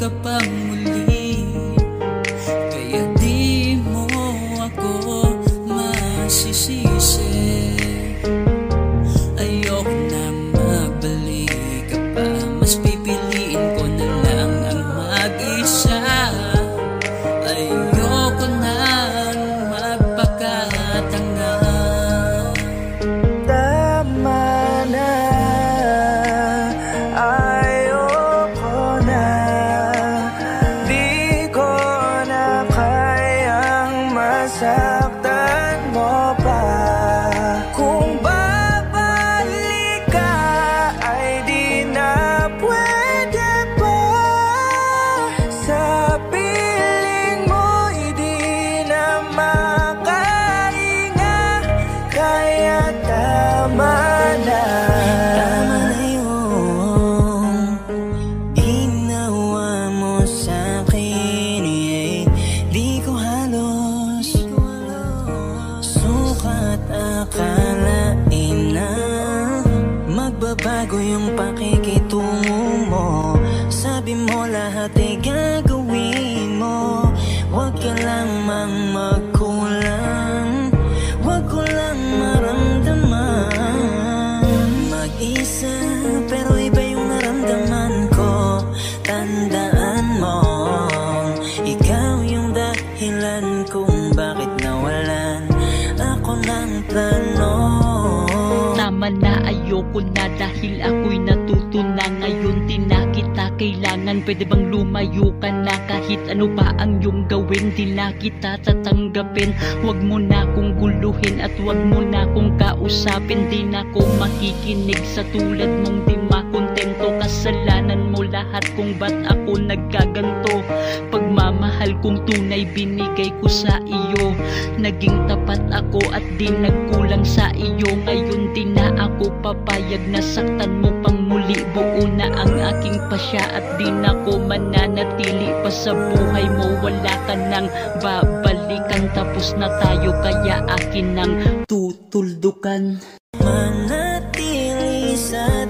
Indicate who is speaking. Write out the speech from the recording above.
Speaker 1: ka pa muli, kaya di mo ako masisisi. Ayoko na magbalik ka pa, mas pipiliin ko na lang ang mag-isa. Ayoko nang magpakatanga.
Speaker 2: Tama na, ayoko na, di ko na kayang masaktan mo pa. Kung babalik ka ay di na pwede pa. Sa piling mo'y di na makahinga, kaya tama na. Tama na yung ginawa mo sa'kin, eh. Di ko halos sukat akalain na magbabago yung pakikitungo mo. Sabi mo lahat ay gagawin mo, wag ka lamang magkulang, wag ko lang maramdaman. Mag-isa pero iba yung naramdaman ko. Tandaan mo, ikaw yung dahilan kung bakit nawalan ako ng plano.
Speaker 3: Tama na, ayoko na dahil ako'y natuto na ngayon. Di na kita kailangan, pwede bang lumayo ka na? Kahit ano pa ang iyong gawin, di na kita tatanggapin. Huwag mo na kong guluhin at huwag mo na kong kausapin. Di na ko makikinig sa tulad mong di makontento. Kasalanan mo lahat kung ba't ako nagkaganto. Pagmamahal kong tunay binigay ko sa iyo, naging tapat ako at di nagkulang sa iyo. Ngayon di na ako papayag na saktan mo pang muli. Buo na ang aking pasya at di na ko mananatili pa sa buhay mo. Wala ka nang babalikan, tapos na tayo kaya akin nang tutuldukan.
Speaker 2: Manatili sa